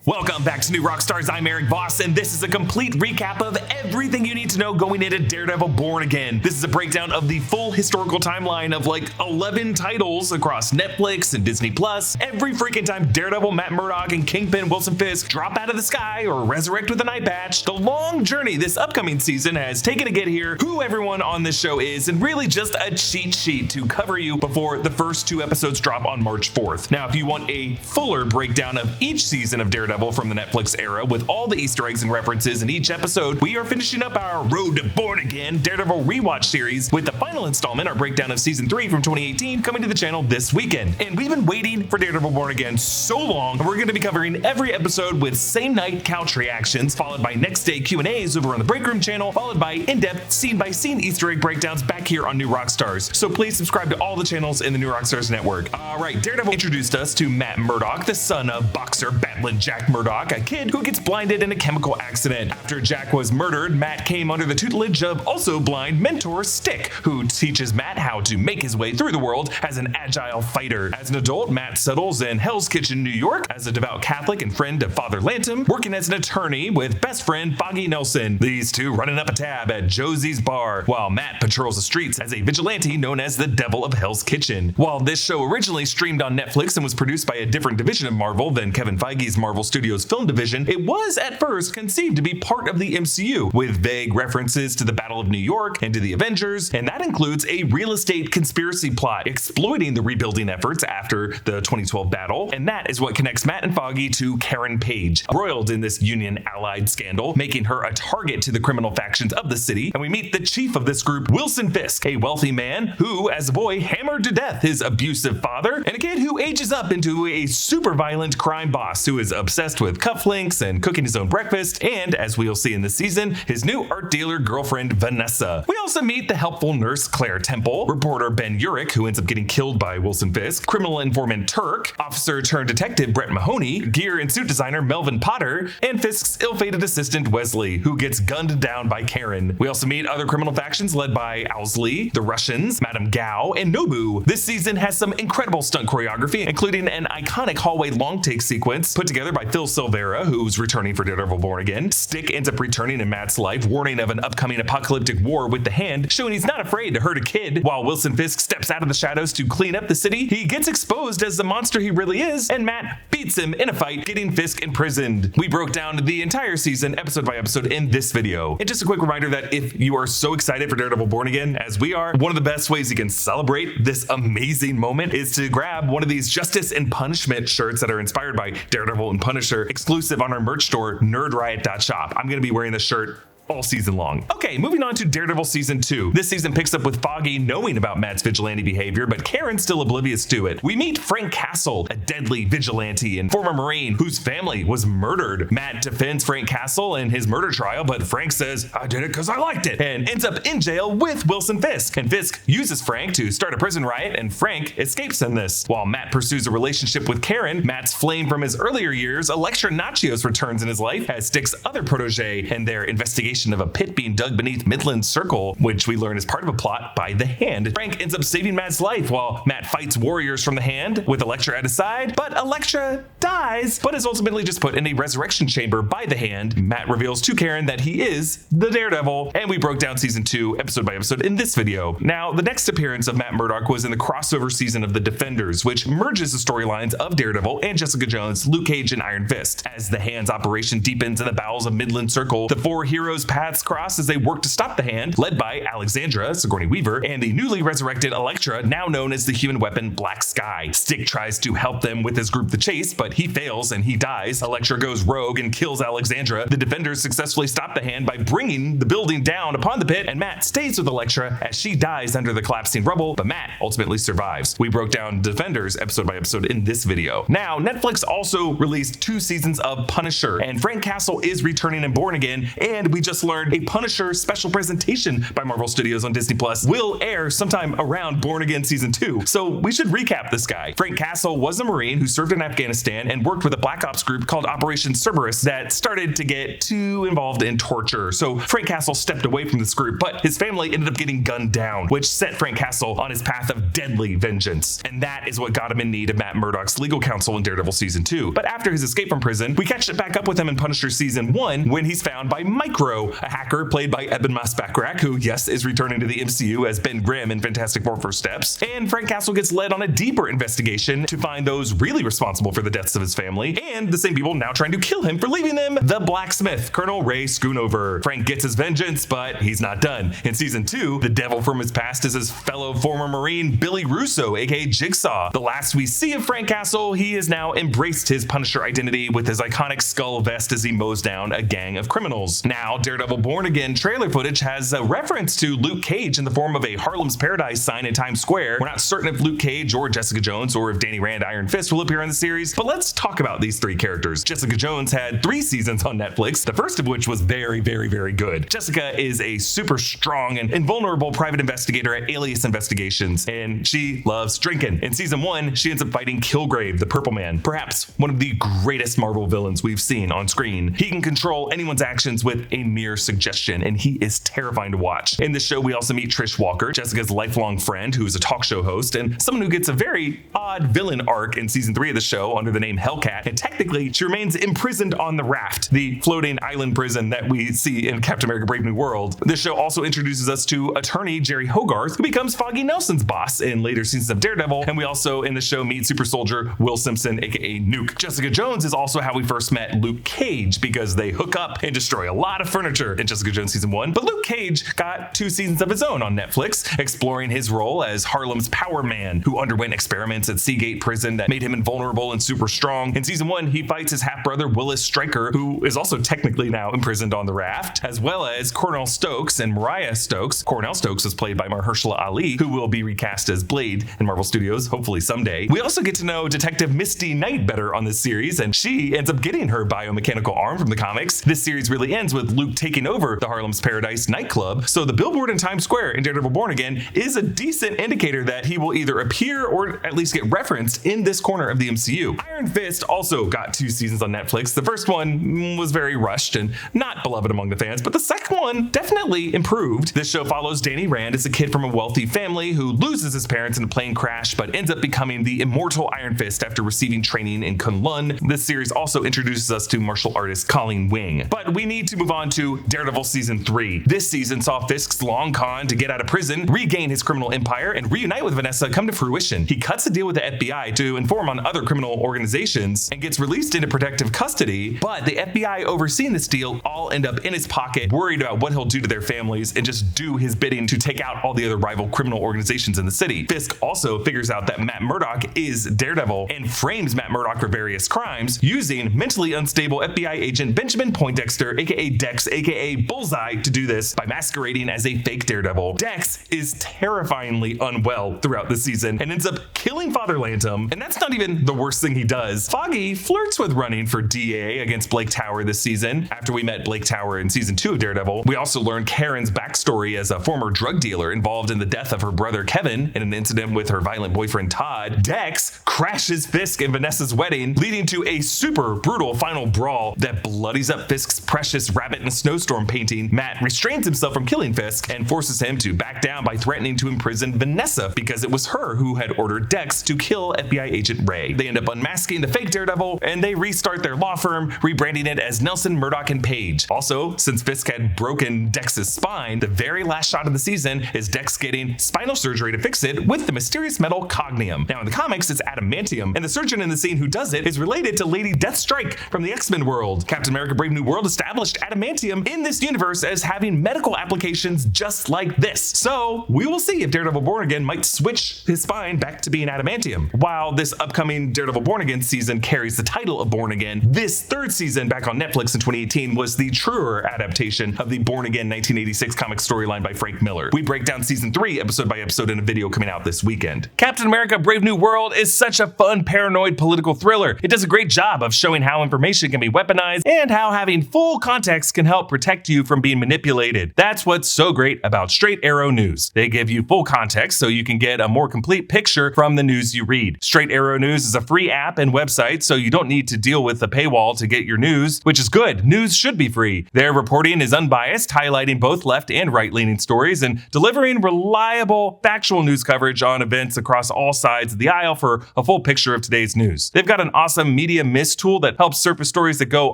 Welcome back to New Rockstars. I'm Erik Voss, and this is a complete recap of everything you need to know going into Daredevil Born Again. This is a breakdown of the full historical timeline of like 11 titles across Netflix and Disney Plus. Every freaking time Daredevil Matt Murdock and Kingpin Wilson Fisk drop out of the sky or resurrect with an eye patch, the long journey this upcoming season has taken to get here, who everyone on this show is, and really just a cheat sheet to cover you before the first 2 episodes drop on March 4th. Now, if you want a fuller breakdown of each season of Daredevil from the Netflix era with all the Easter eggs and references in each episode, we are finishing up our Road to Born Again Daredevil rewatch series with the final installment, our breakdown of season 3 from 2018, coming to the channel this weekend. And we've been waiting for Daredevil Born Again so long, and we're going to be covering every episode with same night couch reactions, followed by next day Q&As over on the Break Room channel, followed by in-depth scene-by-scene Easter egg breakdowns back here on New Rockstars. So please subscribe to all the channels in the New Rockstars network. All right, Daredevil introduced us to Matt Murdock, the son of boxer Batlin Jack Murdock, a kid who gets blinded in a chemical accident. After Jack was murdered, Matt came under the tutelage of also blind mentor Stick, who teaches Matt how to make his way through the world as an agile fighter. As an adult, Matt settles in Hell's Kitchen, New York, as a devout Catholic and friend of Father Lantom, working as an attorney with best friend Foggy Nelson. These two running up a tab at Josie's Bar, while Matt patrols the streets as a vigilante known as the Devil of Hell's Kitchen. While this show originally streamed on Netflix and was produced by a different division of Marvel than Kevin Feige's Marvel Studios film division, it was at first conceived to be part of the MCU, with vague references to the Battle of New York and to the Avengers, and that includes a real estate conspiracy plot exploiting the rebuilding efforts after the 2012 battle, and that is what connects Matt and Foggy to Karen Page, embroiled in this Union-allied scandal, making her a target to the criminal factions of the city. And we meet the chief of this group, Wilson Fisk, a wealthy man who, as a boy, hammered to death his abusive father, and a kid who ages up into a super violent crime boss who is obsessed with cufflinks and cooking his own breakfast, and, as we'll see in this season, his new art dealer girlfriend Vanessa. We also meet the helpful nurse Claire Temple, reporter Ben Urich, who ends up getting killed by Wilson Fisk, criminal informant Turk, officer turned detective Brett Mahoney, gear and suit designer Melvin Potter, and Fisk's ill-fated assistant Wesley, who gets gunned down by Karen. We also meet other criminal factions led by Owlsley, the Russians, Madame Gao, and Nobu. This season has some incredible stunt choreography, including an iconic hallway long take sequence put together by Phil Silvera, who's returning for Daredevil Born Again. Stick ends up returning in Matt's life, warning of an upcoming apocalyptic war with the Hand, showing he's not afraid to hurt a kid. While Wilson Fisk steps out of the shadows to clean up the city, he gets exposed as the monster he really is, and Matt beats him in a fight, getting Fisk imprisoned. We broke down the entire season, episode by episode, in this video. And just a quick reminder that if you are so excited for Daredevil Born Again, as we are, one of the best ways you can celebrate this amazing moment is to grab one of these Justice and Punishment shirts that are inspired by Daredevil and Punisher, exclusive on our merch store, nerdriot.shop. I'm going to be wearing this shirt all season long. Okay, moving on to Daredevil Season 2. This season picks up with Foggy knowing about Matt's vigilante behavior, but Karen's still oblivious to it. We meet Frank Castle, a deadly vigilante and former Marine whose family was murdered. Matt defends Frank Castle in his murder trial, but Frank says, "I did it because I liked it," and ends up in jail with Wilson Fisk. And Fisk uses Frank to start a prison riot, and Frank escapes in this. While Matt pursues a relationship with Karen, Matt's flame from his earlier years, Elektra Natchios, returns in his life as Stick's other protege, and their investigation of a pit being dug beneath Midland Circle, which we learn is part of a plot by the Hand. Frank ends up saving Matt's life while Matt fights warriors from the Hand with Elektra at his side, but Elektra dies, but is ultimately just put in a resurrection chamber by the Hand. Matt reveals to Karen that he is the Daredevil, and we broke down season 2 episode by episode in this video. Now, the next appearance of Matt Murdock was in the crossover season of The Defenders, which merges the storylines of Daredevil and Jessica Jones, Luke Cage, and Iron Fist. As the Hand's operation deepens in the bowels of Midland Circle, the 4 heroes' paths cross as they work to stop the Hand, led by Alexandra, Sigourney Weaver, and the newly resurrected Elektra, now known as the human weapon Black Sky. Stick tries to help them with his group The Chase, but he fails and he dies. Elektra goes rogue and kills Alexandra. The Defenders successfully stop the Hand by bringing the building down upon the pit, and Matt stays with Elektra as she dies under the collapsing rubble, but Matt ultimately survives. We broke down Defenders episode by episode in this video. Now, Netflix also released 2 seasons of Punisher, and Frank Castle is returning in Born Again, and we just just learned a Punisher special presentation by Marvel Studios on Disney Plus will air sometime around Born Again Season 2. So we should recap this guy. Frank Castle was a Marine who served in Afghanistan and worked with a Black Ops group called Operation Cerberus that started to get too involved in torture. So Frank Castle stepped away from this group, but his family ended up getting gunned down, which set Frank Castle on his path of deadly vengeance. And that is what got him in need of Matt Murdock's legal counsel in Daredevil Season 2. But after his escape from prison, we catch it back up with him in Punisher Season 1 when he's found by Micro, a hacker played by Eben Masbakrak, who, yes, is returning to the MCU as Ben Grimm in Fantastic Four First Steps. And Frank Castle gets led on a deeper investigation to find those really responsible for the deaths of his family, and the same people now trying to kill him for leaving them the blacksmith, Colonel Ray Schoonover. Frank gets his vengeance, but he's not done. In Season 2, the devil from his past is his fellow former Marine Billy Russo, aka Jigsaw. The last we see of Frank Castle, he has now embraced his Punisher identity with his iconic skull vest as he mows down a gang of criminals. Now, Daredevil Born Again trailer footage has a reference to Luke Cage in the form of a Harlem's Paradise sign in Times Square. We're not certain if Luke Cage or Jessica Jones or if Danny Rand Iron Fist will appear in the series, but let's talk about these three characters. Jessica Jones had 3 seasons on Netflix, the first of which was very, very, very good. Jessica is a super strong and invulnerable private investigator at Alias Investigations, and she loves drinking. In Season 1, she ends up fighting Kilgrave, the Purple Man, perhaps one of the greatest Marvel villains we've seen on screen. He can control anyone's actions with a mere suggestion, and he is terrifying to watch. In this show, we also meet Trish Walker, Jessica's lifelong friend who is a talk show host, and someone who gets a very odd villain arc in Season 3 of the show under the name Hellcat, and technically she remains imprisoned on the Raft, the floating island prison that we see in Captain America Brave New World. This show also introduces us to attorney Jerry Hogarth, who becomes Foggy Nelson's boss in later seasons of Daredevil, and we also in the show meet super soldier Will Simpson, aka Nuke. Jessica Jones is also how we first met Luke Cage, because they hook up and destroy a lot of furniture in Jessica Jones Season 1, but Luke Cage got 2 seasons of his own on Netflix, exploring his role as Harlem's Power Man, who underwent experiments at Seagate Prison that made him invulnerable and super strong. In Season 1, he fights his half-brother Willis Stryker, who is also technically now imprisoned on the Raft, as well as Cornell Stokes and Mariah Stokes. Cornell Stokes was played by Mahershala Ali, who will be recast as Blade in Marvel Studios, hopefully someday. We also get to know Detective Misty Knight better on this series, and she ends up getting her biomechanical arm from the comics. This series really ends with Luke taking over the Harlem's Paradise nightclub, so the billboard in Times Square in Daredevil Born Again is a decent indicator that he will either appear or at least get referenced in this corner of the MCU. Iron Fist also got 2 seasons on Netflix. The first one was very rushed and not beloved among the fans, but the second one definitely improved. This show follows Danny Rand as a kid from a wealthy family who loses his parents in a plane crash but ends up becoming the immortal Iron Fist after receiving training in Kunlun. This series also introduces us to martial artist Colleen Wing. But we need to move on to Daredevil Season 3. This season saw Fisk's long con to get out of prison, regain his criminal empire, and reunite with Vanessa come to fruition. He cuts a deal with the FBI to inform on other criminal organizations and gets released into protective custody, but the FBI overseeing this deal all end up in his pocket, worried about what he'll do to their families, and just do his bidding to take out all the other rival criminal organizations in the city. Fisk also figures out that Matt Murdock is Daredevil and frames Matt Murdock for various crimes using mentally unstable FBI agent Benjamin Poindexter, aka Dex, aka Bullseye, to do this by masquerading as a fake Daredevil. Dex is terrifyingly unwell throughout the season and ends up killing Father Lantom, and that's not even the worst thing he does. Foggy flirts with running for DA against Blake Tower this season. After we met Blake Tower in Season 2 of Daredevil, we also learned Karen's backstory as a former drug dealer involved in the death of her brother Kevin in an incident with her violent boyfriend Todd. Dex crashes Fisk and Vanessa's wedding, leading to a super brutal final brawl that bloodies up Fisk's precious rabbit in a snowstorm painting. Matt restrains himself from killing Fisk and forces him to back down by threatening to imprison Vanessa because it was her who had ordered Dex to kill FBI agent Ray. They end up unmasking the fake Daredevil and they restart their law firm, rebranding it as Nelson, Murdock, and Page. Also, since Fisk had broken Dex's spine, the very last shot of the season is Dex getting spinal surgery to fix it with the mysterious metal cognium. Now in the comics, it's adamantium, and the surgeon in the scene who does it is related to Lady Deathstrike from the X-Men world. Captain America Brave New World established adamantium in this universe as having medical applications just like this. So we will see if Daredevil Born Again might switch his spine back to being adamantium. While this upcoming Daredevil Born Again season carries the title of Born Again, this 3rd season back on Netflix in 2018 was the truer adaptation of the Born Again 1986 comic storyline by Frank Miller. We break down Season 3 episode by episode in a video coming out this weekend. Captain America Brave New World is such a fun, paranoid political thriller. It does a great job of showing how information can be weaponized and how having full context can help help protect you from being manipulated. That's what's so great about Straight Arrow News. They give you full context so you can get a more complete picture from the news you read. Straight Arrow News is a free app and website, so you don't need to deal with the paywall to get your news, which is good. News should be free. Their reporting is unbiased, highlighting both left and right-leaning stories and delivering reliable, factual news coverage on events across all sides of the aisle for a full picture of today's news. They've got an awesome media mist tool that helps surface stories that go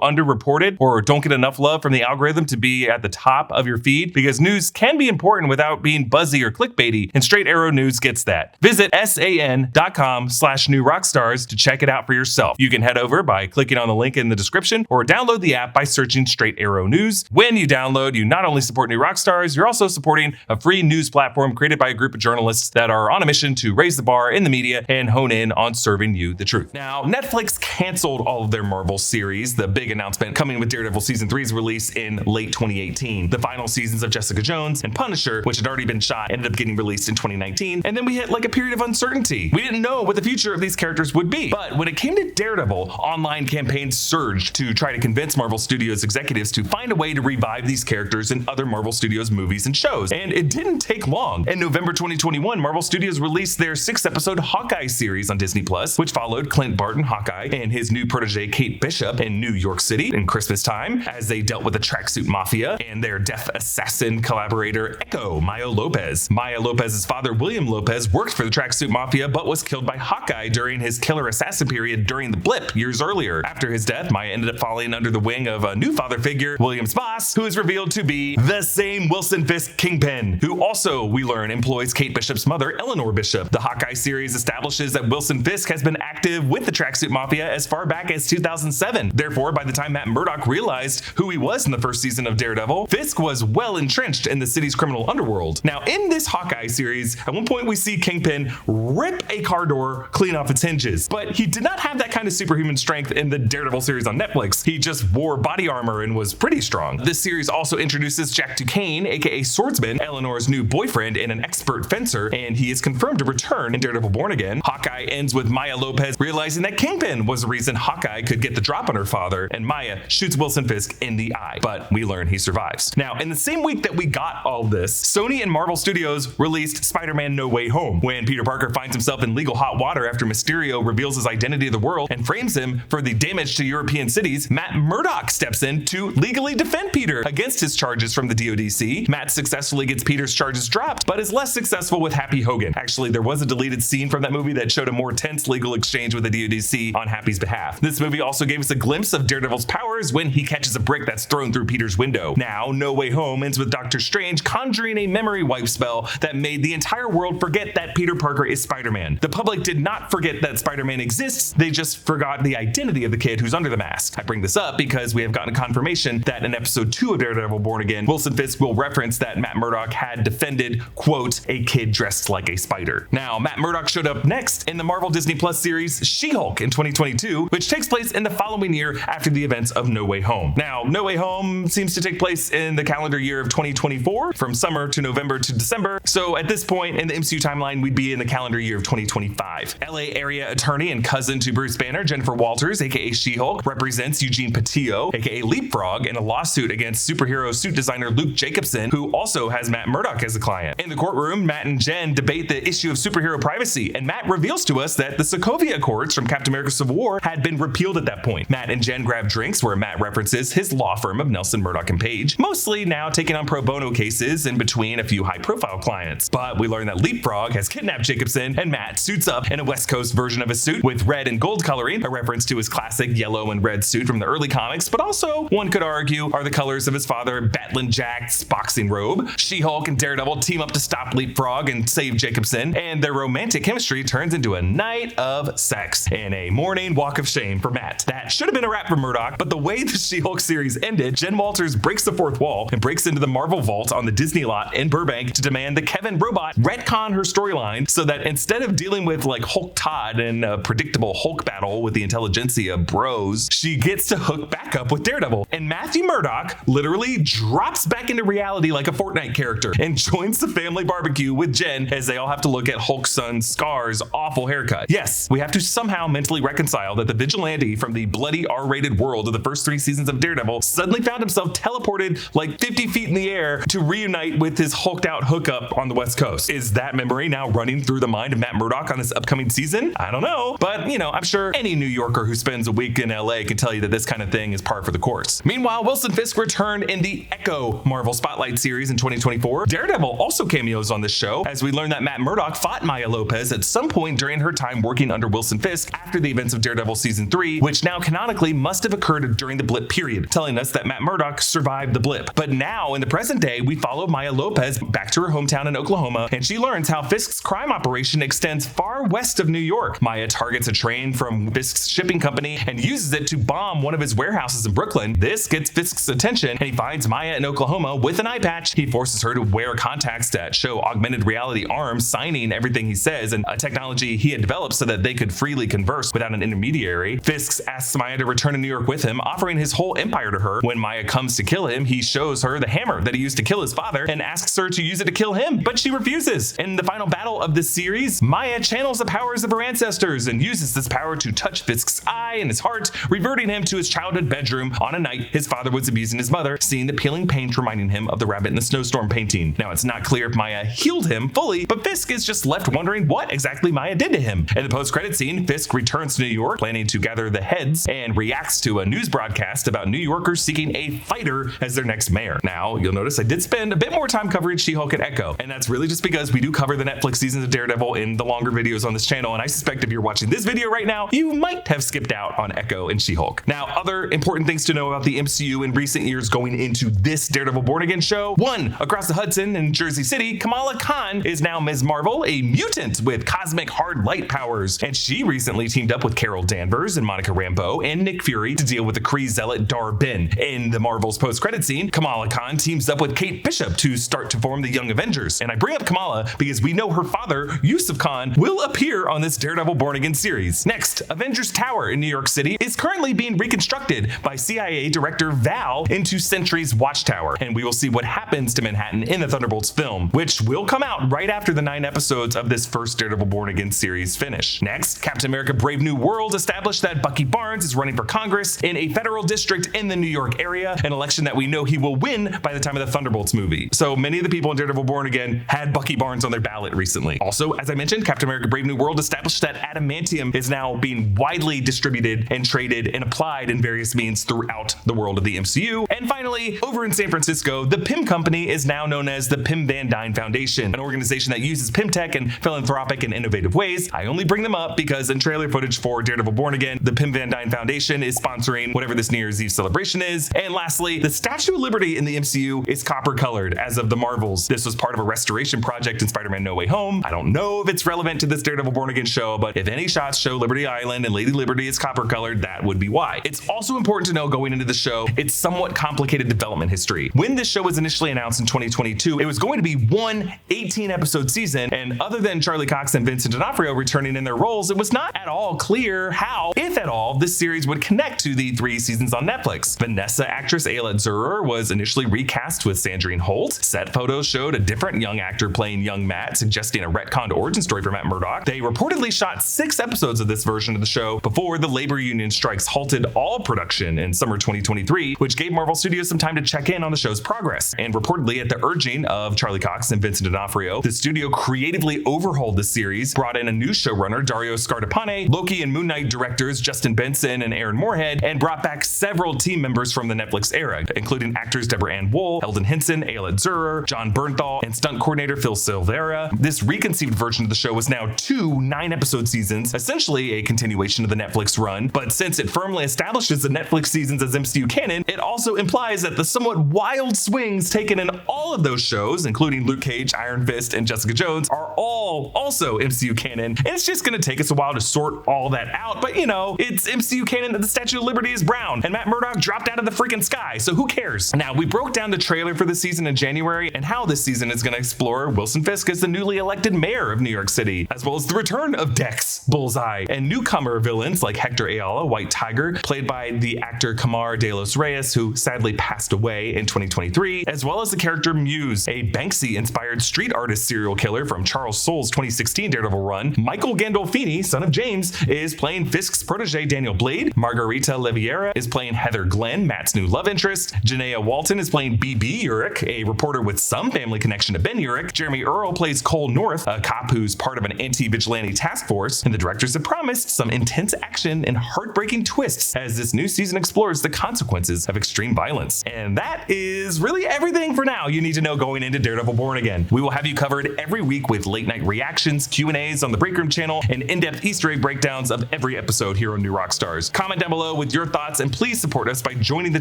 underreported or don't get enough love from the algorithm to be at the top of your feed, because news can be important without being buzzy or clickbaity, and Straight Arrow News gets that. Visit san.com/newrockstars to check it out for yourself. You can head over by clicking on the link in the description or download the app by searching Straight Arrow News. When you download, you not only support New Rockstars, you're also supporting a free news platform created by a group of journalists that are on a mission to raise the bar in the media and hone in on serving you the truth. Now, Netflix canceled all of their Marvel series, the big announcement coming with Daredevil Season 3's release in late 2018. The final seasons of Jessica Jones and Punisher, which had already been shot, ended up getting released in 2019, and then we hit like a period of uncertainty. We didn't know what the future of these characters would be. But when it came to Daredevil, online campaigns surged to try to convince Marvel Studios executives to find a way to revive these characters in other Marvel Studios movies and shows. And it didn't take long. In November 2021, Marvel Studios released their 6-episode Hawkeye series on Disney+, which followed Clint Barton Hawkeye and his new protege Kate Bishop in New York City in Christmas time as they dealt with the tracksuit mafia and their death assassin collaborator Echo, Maya Lopez. Maya Lopez's father, William Lopez, worked for the tracksuit mafia but was killed by Hawkeye during his killer assassin period during the blip years earlier. After his death, Maya ended up falling under the wing of a new father figure, William's boss, who is revealed to be the same Wilson Fisk Kingpin, who also, we learn, employs Kate Bishop's mother, Eleanor Bishop. The Hawkeye series establishes that Wilson Fisk has been active with the tracksuit mafia as far back as 2007. Therefore, by the time Matt Murdock realized who he was in the first season of Daredevil, Fisk was well entrenched in the city's criminal underworld. Now, in this Hawkeye series, at one point we see Kingpin rip a car door clean off its hinges, but he did not have that kind of superhuman strength in the Daredevil series on Netflix. He just wore body armor and was pretty strong. This series also introduces Jack Duquesne, aka Swordsman, Eleanor's new boyfriend and an expert fencer, and he is confirmed to return in Daredevil Born Again. Hawkeye ends with Maya Lopez realizing that Kingpin was the reason Hawkeye could get the drop on her father, and Maya shoots Wilson Fisk in the eye, but we learn he survives. Now, in the same week that we got all this, Sony and Marvel Studios released Spider-Man No Way Home. When Peter Parker finds himself in legal hot water after Mysterio reveals his identity to the world and frames him for the damage to European cities, Matt Murdock steps in to legally defend Peter against his charges from the DODC. Matt successfully gets Peter's charges dropped, but is less successful with Happy Hogan. Actually, there was a deleted scene from that movie that showed a more tense legal exchange with the DODC on Happy's behalf. This movie also gave us a glimpse of Daredevil's powers when he catches a brick that's thrown through Peter's window. Now, No Way Home ends with Doctor Strange conjuring a memory wipe spell that made the entire world forget that Peter Parker is Spider-Man. The public did not forget that Spider-Man exists, they just forgot the identity of the kid who's under the mask. I bring this up because we have gotten confirmation that in episode 2 of Daredevil Born Again, Wilson Fisk will reference that Matt Murdock had defended, quote, a kid dressed like a spider. Now, Matt Murdock showed up next in the Marvel Disney Plus series She-Hulk in 2022, which takes place in the following year after the events of No Way Home. Now, No Way Home seems to take place in the calendar year of 2024, from summer to November to December. So at this point in the MCU timeline, we'd be in the calendar year of 2025. LA area attorney and cousin to Bruce Banner, Jennifer Walters, aka She-Hulk, represents Eugene Patillo, aka Leapfrog, in a lawsuit against superhero suit designer Luke Jacobson, who also has Matt Murdock as a client. In the courtroom, Matt and Jen debate the issue of superhero privacy, and Matt reveals to us that the Sokovia Accords from Captain America Civil War had been repealed at that point. Matt and Jen grab drinks where Matt references his law firm of Nelson, Murdock and Page, mostly now taking on pro bono cases in between a few high-profile clients. But we learn that Leapfrog has kidnapped Jacobson, and Matt suits up in a West Coast version of his suit with red and gold coloring, a reference to his classic yellow and red suit from the early comics, but also, one could argue, are the colors of his father Batlin Jack's boxing robe. She-Hulk and Daredevil team up to stop Leapfrog and save Jacobson, and their romantic chemistry turns into a night of sex and a morning walk of shame for Matt. That should have been a wrap for Murdock, but the way the She-Hulk series ended, Jen Walters breaks the fourth wall and breaks into the Marvel vault on the Disney lot in Burbank to demand that Kevin Robot retcon her storyline so that instead of dealing with like Hulk Todd and a predictable Hulk battle with the intelligentsia bros, she gets to hook back up with Daredevil. And Matthew Murdock literally drops back into reality like a Fortnite character and joins the family barbecue with Jen as they all have to look at Hulk's son Scar's awful haircut. Yes, we have to somehow mentally reconcile that the vigilante from the bloody R-rated world of the first 3 seasons of Daredevil suddenly found found himself teleported like 50 feet in the air to reunite with his hulked out hookup on the West Coast. Is that memory now running through the mind of Matt Murdock on this upcoming season? I don't know, but I'm sure any New Yorker who spends a week in LA can tell you that this kind of thing is par for the course. Meanwhile, Wilson Fisk returned in the Echo Marvel Spotlight series in 2024. Daredevil also cameos on this show, as we learn that Matt Murdock fought Maya Lopez at some point during her time working under Wilson Fisk after the events of Daredevil Season 3, which now canonically must have occurred during the blip period, telling us that Matt Murdock survived the blip. But now, in the present day, we follow Maya Lopez back to her hometown in Oklahoma, and she learns how Fisk's crime operation extends far west of New York. Maya targets a train from Fisk's shipping company and uses it to bomb one of his warehouses in Brooklyn. This gets Fisk's attention, and he finds Maya in Oklahoma with an eye patch. He forces her to wear contacts that show augmented reality arms signing everything he says, and a technology he had developed so that they could freely converse without an intermediary. Fisk asks Maya to return to New York with him, offering his whole empire to her. When Maya comes to kill him, he shows her the hammer that he used to kill his father and asks her to use it to kill him, but she refuses. In the final battle of this series, Maya channels the powers of her ancestors and uses this power to touch Fisk's eye and his heart, reverting him to his childhood bedroom on a night his father was abusing his mother, seeing the peeling paint reminding him of the rabbit in the snowstorm painting. Now, it's not clear if Maya healed him fully, but Fisk is just left wondering what exactly Maya did to him. In the post-credit scene, Fisk returns to New York, planning to gather the heads, and reacts to a news broadcast about New Yorkers seeking a fighter as their next mayor. Now, you'll notice I did spend a bit more time covering She-Hulk and Echo, and that's really just because we do cover the Netflix seasons of Daredevil in the longer videos on this channel, and I suspect if you're watching this video right now, you might have skipped out on Echo and She-Hulk. Now, other important things to know about the MCU in recent years going into this Daredevil Born Again show. 1. Across the Hudson in Jersey City, Kamala Khan is now Ms. Marvel, a mutant with cosmic hard light powers, and she recently teamed up with Carol Danvers and Monica Rambeau and Nick Fury to deal with the Kree zealot Dar-Benn. In the Marvel's post-credit scene, Kamala Khan teams up with Kate Bishop to start to form the Young Avengers, and I bring up Kamala because we know her father, Yusuf Khan, will appear on this Daredevil Born Again series. Next, Avengers Tower in New York City is currently being reconstructed by CIA Director Val into Sentry's Watchtower, and we will see what happens to Manhattan in the Thunderbolts film, which will come out right after the 9 episodes of this first Daredevil Born Again series finish. Next, Captain America Brave New World established that Bucky Barnes is running for Congress in a federal district in the New York area, an election that we know he will win by the time of the Thunderbolts movie. So many of the people in Daredevil Born Again had Bucky Barnes on their ballot recently. Also, as I mentioned, Captain America Brave New World established that adamantium is now being widely distributed and traded and applied in various means throughout the world of the MCU. And finally, over in San Francisco, the Pym Company is now known as the Pym Van Dyne Foundation, an organization that uses Pym tech in philanthropic and innovative ways. I only bring them up because in trailer footage for Daredevil Born Again, the Pym Van Dyne Foundation is sponsoring whatever this New Year's Eve celebration is. And lastly, the Statue of Liberty in the MCU is copper colored as of the Marvels. This was part of a restoration project in Spider-Man No Way Home. I don't know if it's relevant to this Daredevil Born Again show, but if any shots show Liberty Island and Lady Liberty is copper colored, that would be why. It's also important to know going into the show, it's somewhat complicated development history. When this show was initially announced in 2022, it was going to be one 18-episode season, and other than Charlie Cox and Vincent D'Onofrio returning in their roles, it was not at all clear how, if at all, this series would connect to the 3 seasons on Netflix. Vanessa actress Ayelet Zurer was initially recast with Sandrine Holt. Set photos showed a different young actor playing young Matt, suggesting a retconned origin story for Matt Murdock. They reportedly shot 6 episodes of this version of the show before the labor union strikes halted all production in summer 2023, which gave Marvel Studios some time to check in on the show's progress. And reportedly, at the urging of Charlie Cox and Vincent D'Onofrio, the studio creatively overhauled the series, brought in a new showrunner, Dario Scardapane, Loki and Moon Knight directors Justin Benson and Aaron Moorhead, and brought back several team members from the Netflix era, including actors Deborah Ann Wool, Eldon Henson, Ayelet Zurer, John Bernthal, and stunt coordinator Phil Silvera. This reconceived version of the show is now 2 9-episode seasons, essentially a continuation of the Netflix run, but since it firmly establishes the Netflix seasons as MCU canon, it also implies that the somewhat wild swings taken in all of those shows, including Luke Cage, Iron Fist, and Jessica Jones, are all also MCU canon. And it's just gonna take us a while to sort all that out, but it's MCU canon that the Statue of Liberty is brown, and Matt Murdock dropped out of the freaking sky, so who cares? Now, we broke down the trailer for the season in January and how this season is gonna explore Wilson Fisk as the newly elected mayor of New York City, as well as the return of Dex, Bullseye, and newcomer villains like Hector Ayala, White Tiger, played by the actor Camar de los Reyes, who sadly passed away in 2023, as well as the character Muse, a Banksy-inspired street artist serial killer from Charles Charles Soule's 2016 Daredevil run. Michael Gandolfini, son of James, is playing Fisk's protege Daniel Blade. Margarita Leviera is playing Heather Glenn, Matt's new love interest. Janaea Walton is playing BB Urich, a reporter with some family connection to Ben Urich. Jeremy Earl plays Cole North, a cop who's part of an anti-vigilante task force. And the directors have promised some intense action and heartbreaking twists as this new season explores the consequences of extreme violence. And that is really everything for now you need to know going into Daredevil Born Again. We will have you covered every week with late night reactions, Q&As on the Break Room channel, and in-depth Easter egg breakdowns of every episode here on New Rockstars. Comment down below with your thoughts, and please support us by joining the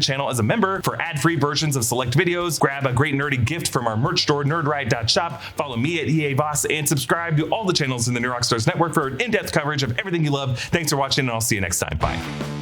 channel as a member for ad-free versions of select videos. Grab a great nerdy gift from our merch store, nerdriot.shop. Follow me at EA Voss, and subscribe to all the channels in the New Rockstars network for in-depth coverage of everything you love. Thanks for watching, and I'll see you next time. Bye.